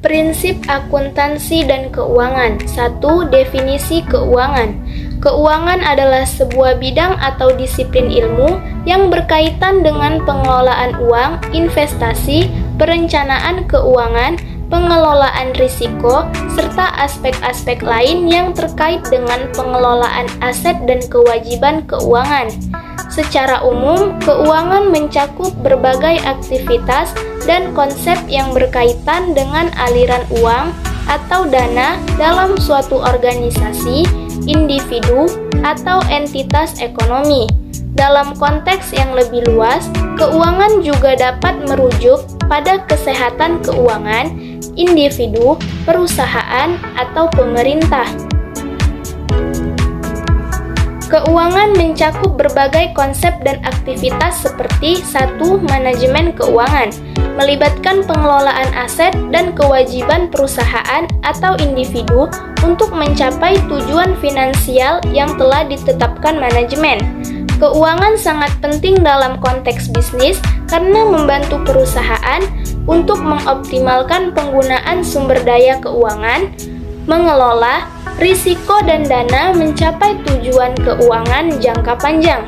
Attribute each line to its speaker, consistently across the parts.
Speaker 1: Prinsip akuntansi dan keuangan. 1. Definisi keuangan. Keuangan adalah sebuah bidang atau disiplin ilmu yang berkaitan dengan pengelolaan uang, investasi, perencanaan keuangan, pengelolaan risiko, serta aspek-aspek lain yang terkait dengan pengelolaan aset dan kewajiban keuangan. Secara umum, keuangan mencakup berbagai aktivitas dan konsep yang berkaitan dengan aliran uang atau dana dalam suatu organisasi, individu, atau entitas ekonomi. Dalam konteks yang lebih luas, keuangan juga dapat merujuk pada kesehatan keuangan, individu, perusahaan, atau pemerintah. Keuangan mencakup berbagai konsep dan aktivitas seperti 1. Manajemen keuangan, melibatkan pengelolaan aset dan kewajiban perusahaan atau individu untuk mencapai tujuan finansial yang telah ditetapkan manajemen. Keuangan sangat penting dalam konteks bisnis karena membantu perusahaan untuk mengoptimalkan penggunaan sumber daya keuangan, mengelola risiko dan dana mencapai tujuan keuangan jangka panjang.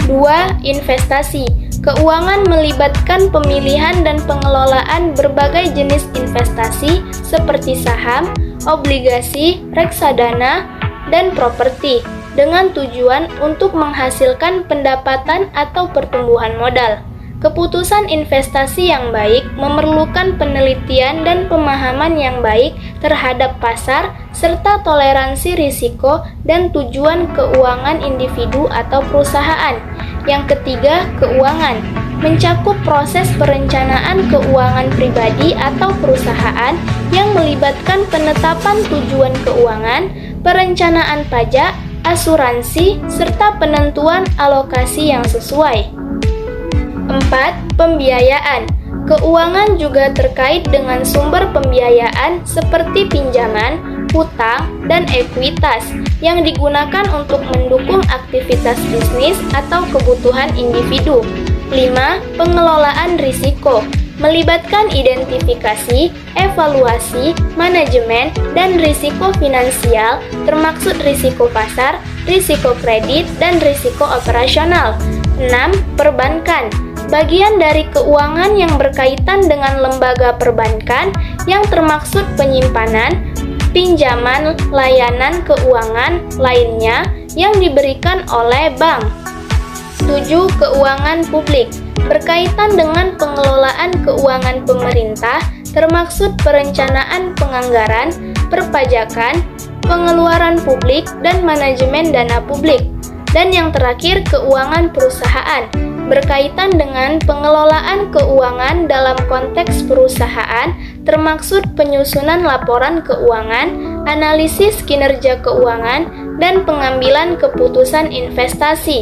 Speaker 1: 2. Investasi. Keuangan melibatkan pemilihan dan pengelolaan berbagai jenis investasi seperti saham, obligasi, reksadana, dan properti dengan tujuan untuk menghasilkan pendapatan atau pertumbuhan modal. Keputusan investasi yang baik memerlukan penelitian dan pemahaman yang baik terhadap pasar serta toleransi risiko dan tujuan keuangan individu atau perusahaan. Yang ketiga, keuangan mencakup proses perencanaan keuangan pribadi atau perusahaan yang melibatkan penetapan tujuan keuangan, perencanaan pajak, asuransi, serta penentuan alokasi yang sesuai. 4. Pembiayaan. Keuangan juga terkait dengan sumber pembiayaan seperti pinjaman, hutang, dan ekuitas yang digunakan untuk mendukung aktivitas bisnis atau kebutuhan individu. 5. Pengelolaan risiko. Melibatkan identifikasi, evaluasi, manajemen, dan risiko finansial termasuk risiko pasar, risiko kredit, dan risiko operasional. 6. Perbankan. Bagian dari keuangan yang berkaitan dengan lembaga perbankan yang termaksud penyimpanan, pinjaman, layanan keuangan lainnya yang diberikan oleh bank. 7. Keuangan publik. Berkaitan dengan pengelolaan keuangan pemerintah termaksud perencanaan penganggaran, perpajakan, pengeluaran publik, dan manajemen dana publik. Dan yang terakhir, keuangan perusahaan. Berkaitan dengan pengelolaan keuangan dalam konteks perusahaan, termaksud penyusunan laporan keuangan, analisis kinerja keuangan, dan pengambilan keputusan investasi.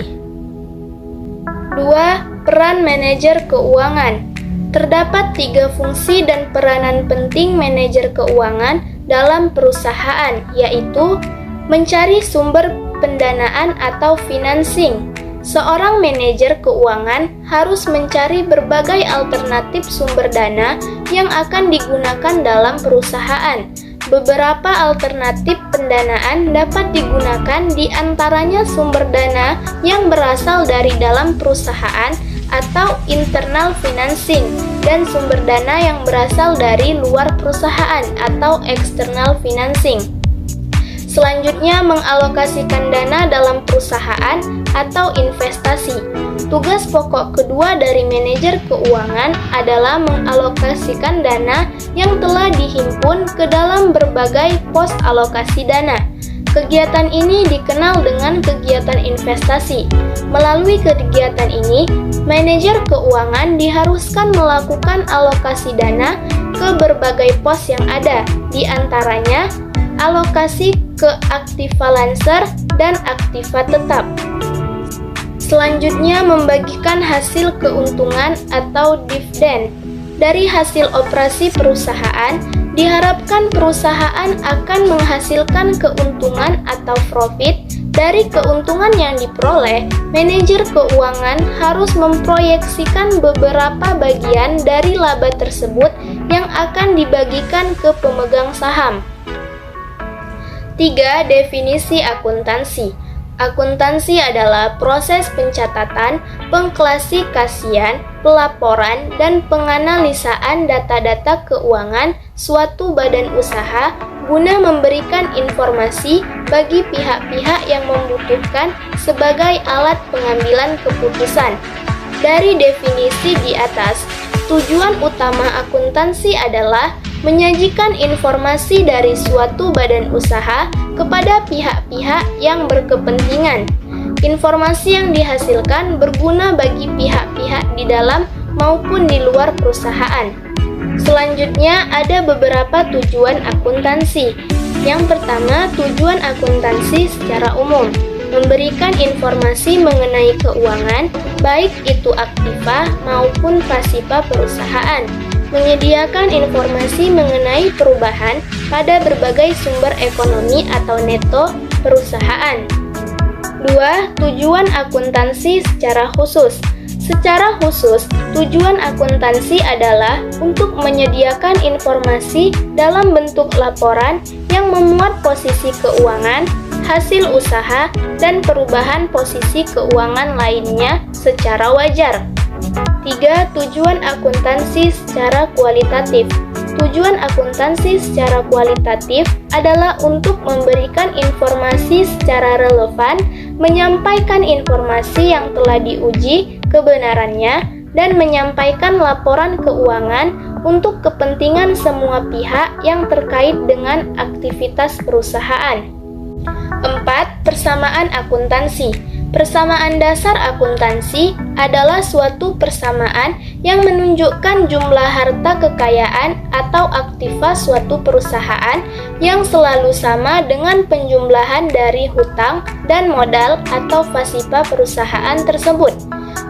Speaker 1: 2. Peran manajer keuangan. Terdapat 3 fungsi dan peranan penting manajer keuangan dalam perusahaan, yaitu mencari sumber pendanaan atau financing. Seorang manajer keuangan harus mencari berbagai alternatif sumber dana yang akan digunakan dalam perusahaan. Beberapa alternatif pendanaan dapat digunakan, di antaranya sumber dana yang berasal dari dalam perusahaan atau internal financing, dan sumber dana yang berasal dari luar perusahaan atau external financing. Selanjutnya, mengalokasikan dana dalam perusahaan atau investasi. Tugas pokok kedua dari manajer keuangan adalah mengalokasikan dana yang telah dihimpun ke dalam berbagai pos alokasi dana. Kegiatan ini dikenal dengan kegiatan investasi. Melalui kegiatan ini, manajer keuangan diharuskan melakukan alokasi dana ke berbagai pos yang ada, di antaranya alokasi ke aktiva lancer dan aktiva tetap. Selanjutnya, membagikan hasil keuntungan atau dividen. Dari hasil operasi perusahaan, diharapkan perusahaan akan menghasilkan keuntungan atau profit. Dari keuntungan yang diperoleh, manajer keuangan harus memproyeksikan beberapa bagian dari laba tersebut yang akan dibagikan ke pemegang saham. 3. Definisi akuntansi. Akuntansi adalah proses pencatatan, pengklasifikasian, pelaporan, dan penganalisaan data-data keuangan suatu badan usaha guna memberikan informasi bagi pihak-pihak yang membutuhkan sebagai alat pengambilan keputusan. Dari definisi di atas, tujuan utama akuntansi adalah menyajikan informasi dari suatu badan usaha kepada pihak-pihak yang berkepentingan. Informasi yang dihasilkan berguna bagi pihak-pihak di dalam maupun di luar perusahaan. Selanjutnya, ada beberapa tujuan akuntansi. Yang pertama, tujuan akuntansi secara umum memberikan informasi mengenai keuangan, baik itu aktiva maupun pasifa perusahaan. Menyediakan informasi mengenai perubahan pada berbagai sumber ekonomi atau neto perusahaan. 2. Tujuan akuntansi secara khusus. Secara khusus, tujuan akuntansi adalah untuk menyediakan informasi dalam bentuk laporan yang memuat posisi keuangan, hasil usaha, dan perubahan posisi keuangan lainnya secara wajar. 3. Tujuan akuntansi secara kualitatif. Tujuan akuntansi secara kualitatif adalah untuk memberikan informasi secara relevan, menyampaikan informasi yang telah diuji kebenarannya, dan menyampaikan laporan keuangan untuk kepentingan semua pihak yang terkait dengan aktivitas perusahaan. 4. Persamaan akuntansi. Persamaan dasar akuntansi adalah suatu persamaan yang menunjukkan jumlah harta kekayaan atau aktiva suatu perusahaan yang selalu sama dengan penjumlahan dari hutang dan modal atau pasifa perusahaan tersebut.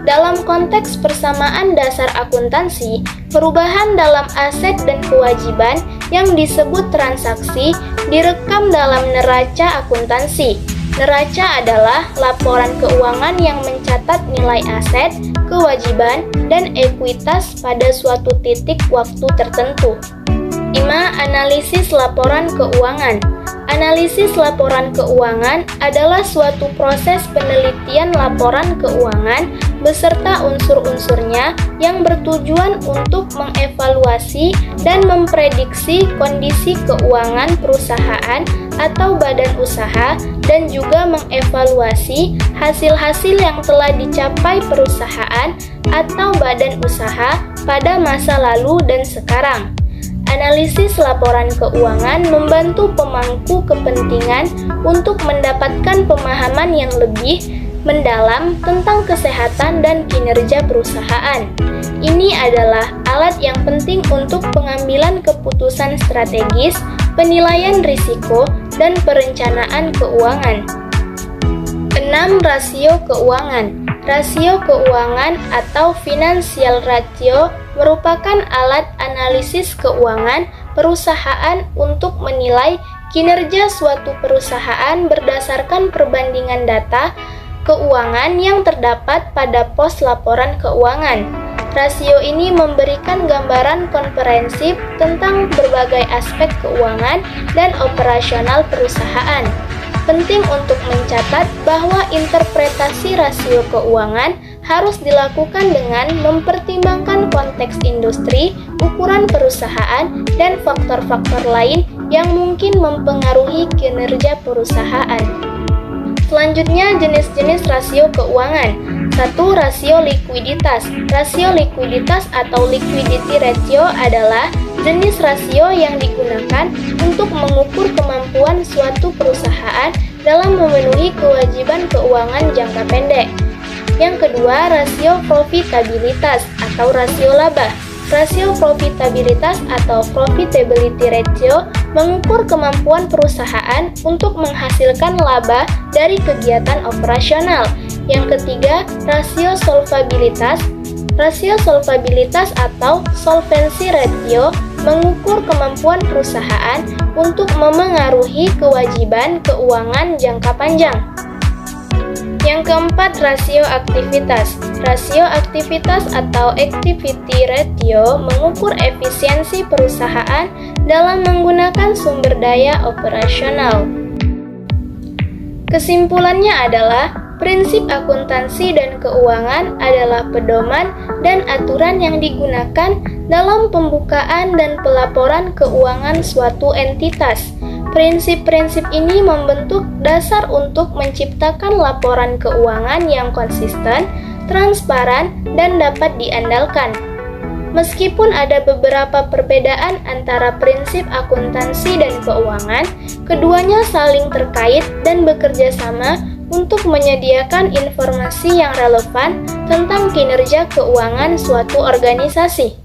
Speaker 1: Dalam konteks persamaan dasar akuntansi, perubahan dalam aset dan kewajiban yang disebut transaksi direkam dalam neraca akuntansi. Neraca adalah laporan keuangan yang mencatat nilai aset, kewajiban, dan ekuitas pada suatu titik waktu tertentu. 5. Analisis laporan keuangan. Analisis laporan keuangan adalah suatu proses penelitian laporan keuangan beserta unsur-unsurnya yang bertujuan untuk mengevaluasi dan memprediksi kondisi keuangan perusahaan atau badan usaha dan juga mengevaluasi hasil-hasil yang telah dicapai perusahaan atau badan usaha pada masa lalu dan sekarang. Analisis laporan keuangan membantu pemangku kepentingan untuk mendapatkan pemahaman yang lebih mendalam tentang kesehatan dan kinerja perusahaan. Ini adalah alat yang penting untuk pengambilan keputusan strategis, penilaian risiko, dan perencanaan keuangan. 6. Rasio keuangan. Rasio keuangan atau financial ratio merupakan alat analisis keuangan perusahaan untuk menilai kinerja suatu perusahaan berdasarkan perbandingan data keuangan yang terdapat pada pos laporan keuangan. Rasio ini memberikan gambaran komprehensif tentang berbagai aspek keuangan dan operasional perusahaan. Penting untuk mencatat bahwa interpretasi rasio keuangan harus dilakukan dengan mempertimbangkan konteks industri, ukuran perusahaan, dan faktor-faktor lain yang mungkin mempengaruhi kinerja perusahaan. Selanjutnya, jenis-jenis rasio keuangan. 1. Rasio likuiditas. Rasio likuiditas atau liquidity ratio adalah jenis rasio yang digunakan untuk mengukur kemampuan suatu perusahaan dalam memenuhi kewajiban keuangan jangka pendek. Yang kedua, rasio profitabilitas atau rasio laba. Rasio profitabilitas atau profitability ratio mengukur kemampuan perusahaan untuk menghasilkan laba dari kegiatan operasional. Yang ketiga, rasio solvabilitas. Rasio solvabilitas atau solvency ratio mengukur kemampuan perusahaan untuk memengaruhi kewajiban keuangan jangka panjang. Yang keempat, rasio aktivitas. Rasio aktivitas atau activity ratio mengukur efisiensi perusahaan dalam menggunakan sumber daya operasional. Kesimpulannya adalah, prinsip akuntansi dan keuangan adalah pedoman dan aturan yang digunakan dalam pembukaan dan pelaporan keuangan suatu entitas. Prinsip-prinsip ini membentuk dasar untuk menciptakan laporan keuangan yang konsisten, transparan, dan dapat diandalkan. Meskipun ada beberapa perbedaan antara prinsip akuntansi dan keuangan, keduanya saling terkait dan bekerja sama untuk menyediakan informasi yang relevan tentang kinerja keuangan suatu organisasi.